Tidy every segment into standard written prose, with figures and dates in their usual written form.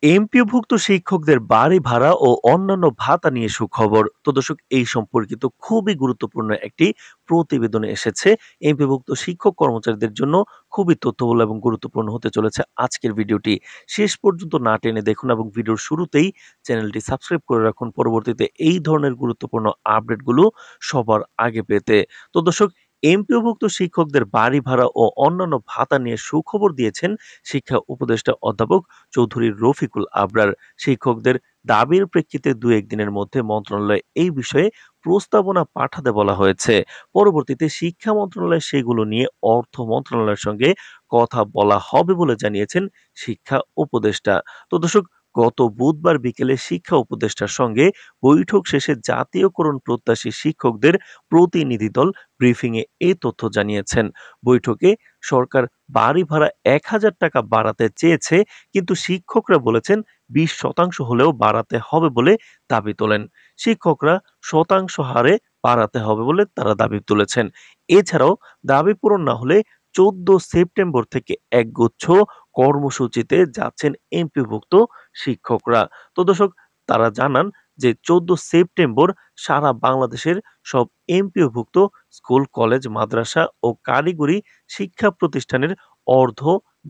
এমপিওভুক্ত শিক্ষকদের বাড়ি ভাড়া ও অন্যান্য ভাতা নিয়ে সুখবর। তো দর্শক, এই সম্পর্কিত খুবই গুরুত্বপূর্ণ একটি প্রতিবেদন এসেছে। এমপিওভুক্ত শিক্ষক কর্মচারীদের জন্য খুবই তথ্যবহুল এবং গুরুত্বপূর্ণ হতে চলেছে আজকের ভিডিওটি। শেষ পর্যন্ত না টেনে দেখুন এবং ভিডিওর শুরুতেই চ্যানেলটি সাবস্ক্রাইব করে রাখুন পরবর্তীতে এই ধরনের গুরুত্বপূর্ণ আপডেটগুলো সবার আগে পেতে। তো দর্শক, এমপিওভুক্ত শিক্ষকদের বাড়ি ভাড়া ও অন্যান্য ভাতা নিয়ে সুখবর দিয়েছেন শিক্ষা উপদেষ্টা অধ্যাপক চৌধুরী রফিকুল আবরার। শিক্ষকদের দাবির প্রেক্ষিতে ২-১ দিনের মধ্যে মন্ত্রণালয়ে এই বিষয়ে প্রস্তাবনা পাঠাতে বলা হয়েছে। পরবর্তীতে শিক্ষা মন্ত্রণালয় সেগুলো নিয়ে অর্থ মন্ত্রণালয়ের সঙ্গে কথা বলা হবে বলে জানিয়েছেন শিক্ষা উপদেষ্টা। তো দর্শক, গত বুধবার বিকেলে শিক্ষা উপদেষ্টার সঙ্গে বৈঠক শেষে জাতীয়করণ প্রত্যাশী শিক্ষকদের প্রতিনিধি দল ব্রিফিংয়ে এ তথ্য জানিয়েছেন। বৈঠকে সরকার বাড়ি ভাড়া ৳১,০০০ বাড়াতে চেয়েছে, কিন্তু শিক্ষকরা বলেছেন ২০% হলেও বাড়াতে হবে বলে দাবি তোলেন। শিক্ষকরা শতাংশ হারে বাড়াতে হবে বলে তারা দাবি তুলেছেন। এছাড়াও দাবি পূরণ না হলে ১৪ সেপ্টেম্বর থেকে একগুচ্ছ কর্মসূচিতে যাচ্ছেন এমপিভুক্ত শিক্ষকরা। তো দর্শক, তারা জানান যে ১৪ সেপ্টেম্বর সারা বাংলাদেশের সব এমপিওভুক্ত স্কুল, কলেজ, মাদ্রাসা ও কারিগরি শিক্ষা প্রতিষ্ঠানের অর্ধ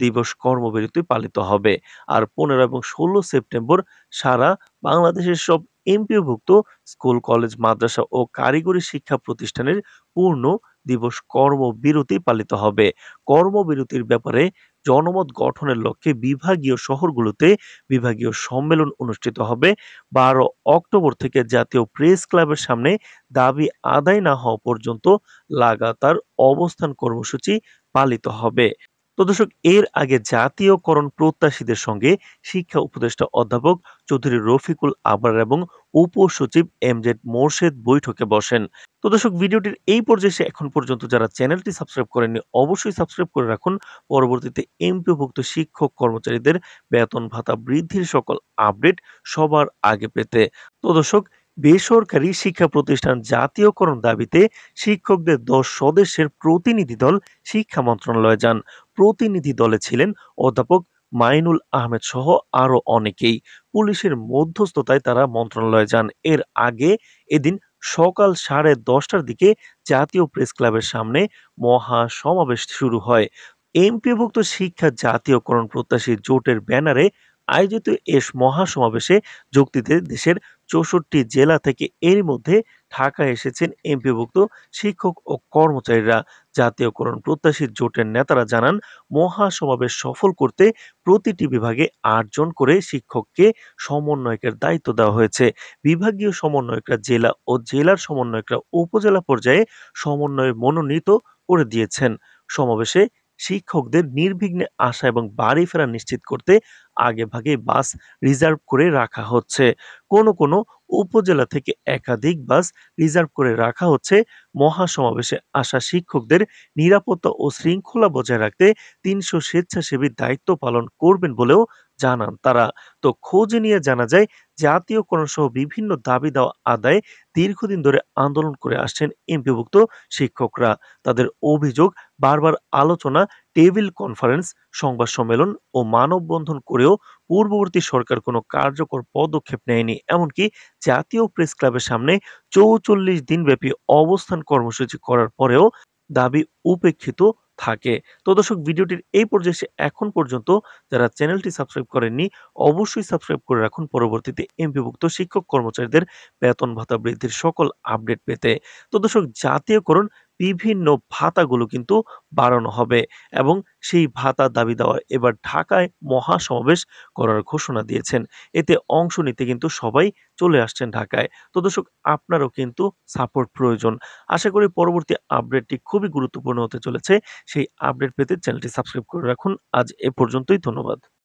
দিবস কর্মবিরতি পালিত হবে। আর ১৫ এবং ১৬ সেপ্টেম্বর সারা বাংলাদেশের সব এমপিওভুক্ত স্কুল, কলেজ, মাদ্রাসা ও কারিগরি শিক্ষা প্রতিষ্ঠানের পূর্ণ দিবস কর্মবিরতি পালিত হবে। কর্মবিরতির ব্যাপারে জনমত গঠনের লক্ষ্যে বিভাগীয় শহরগুলোতে বিভাগীয় সম্মেলন অনুষ্ঠিত হবে। ১২ অক্টোবর থেকে জাতীয় প্রেস ক্লাবের সামনে দাবি আদায় না হওয়া পর্যন্ত লাগাতার অবস্থান কর্মসূচি পালিত হবে। তো দর্শক, এর আগে জাতীয়করণ প্রত্যাশীদের সঙ্গে শিক্ষা উপদেষ্টা অধ্যাপক চৌধুরী রফিকুল আবরার এবং উপসচিব এমজেড মোরশেদ বৈঠকে বসেন। তো দর্শক, ভিডিওটির এই পর্যায়ে এসে এখন পর্যন্ত যারা চ্যানেলটি সাবস্ক্রাইব করেননি অবশ্যই সাবস্ক্রাইব করে রাখুন পরবর্তীতে এমপিওভুক্ত শিক্ষক কর্মচারীদের বেতন ভাতা বৃদ্ধির সকল আপডেট সবার আগে পেতে। তো দর্শক, বেসরকারি শিক্ষা প্রতিষ্ঠান জাতীয়করণ দাবিতে শিক্ষকদের ১০ সদস্যের প্রতিনিধি দল শিক্ষা মন্ত্রণালয়ে যান। প্রতিনিধি দলে ছিলেন অধ্যাপক মাইনুল আহমেদ সহ আরো অনেকেই। পুলিশের মধ্যস্থতায় তারা মন্ত্রণালয়ে যান। এর আগে এদিন সকাল 10:30টার দিকে জাতীয় প্রেস ক্লাবের সামনে মহাসমাবেশ শুরু হয়। এমপিওভুক্ত শিক্ষা জাতীয়করণ প্রত্যাশী জোটের ব্যানারে আয়োজিত মহাসমাবেশে যোগ দিতে দেশের ৬৪ জেলা থেকে এরই মধ্যে ঢাকায় এসেছেন এমপিওভুক্ত শিক্ষক ও কর্মচারীরা। জাতীয়করণ প্রত্যাশী জোটের নেতারা জানান, মহাসমাবেশ সফল করতে প্রতিটি বিভাগে ৮ জন করে শিক্ষককে সমন্বয়কের দায়িত্ব দেওয়া হয়েছে। বিভাগীয় সমন্বয়করা জেলা ও জেলার সমন্বয়করা উপজেলা পর্যায়ে সমন্বয়ে মনোনীত করে দিয়েছেন। সমাবেশে শিক্ষকদের নির্বিঘ্নে আসা এবং বাড়ি ফেরা নিশ্চিত করতে আগেভাগে বাস রিজার্ভ করে রাখা হচ্ছে। কোনো উপজেলা থেকে একাধিক বাস রিজার্ভ করে রাখা হচ্ছে। মহাসমাবেশে আসা শিক্ষকদের নিরাপত্তা ও শৃঙ্খলা বজায় রাখতে ৩০০ স্বেচ্ছাসেবী দায়িত্ব পালন করবেন বলেও জানান তারা। তো খোঁজ নিয়ে জানা যায়, জাতীয়করণ সহ বিভিন্ন দাবি দাওয়া আদায়ে দীর্ঘদিন ধরে আন্দোলন করে আসছেন এমপিভুক্ত শিক্ষকরা। তাদের অভিযোগ, বারবার আলোচনা, টেবিল কনফারেন্স, সংবাদ সম্মেলন ও মানববন্ধন করেও পূর্ববর্তী সরকার কোনো কার্যকর পদক্ষেপ নেয়নি। এমনকি জাতীয় প্রেস ক্লাবের সামনে ৪৪ দিনব্যাপী অবস্থান কর্মসূচি করার পরেও দাবি উপেক্ষিত থাকে। তো দর্শক, ভিডিওটির এই পর্যায়ে এসে এখন পর্যন্ত যারা চ্যানেলটি সাবস্ক্রাইব করেননি অবশ্যই সাবস্ক্রাইব করে রাখুন পরবর্তীতে এমপিভুক্ত শিক্ষক কর্মচারীদের বেতন ভাতা বৃদ্ধির সকল আপডেট পেতে। তো দর্শক, জাতীয়করণ বিভিন্ন ভাতাগুলো কিন্তু বাড়ানো হবে এবং সেই ভাতা দাবি দেওয়া এবার ঢাকায় মহাসমাবেশ করার ঘোষণা দিয়েছেন। এতে অংশ নিতে কিন্তু সবাই চলে আসছেন ঢাকায়। তো দর্শক, আপনারও কিন্তু সাপোর্ট প্রয়োজন। আশা করি পরবর্তী আপডেটটি খুবই গুরুত্বপূর্ণ হতে চলেছে। সেই আপডেট পেতে চ্যানেলটি সাবস্ক্রাইব করে রাখুন। আজ এ পর্যন্তই। ধন্যবাদ।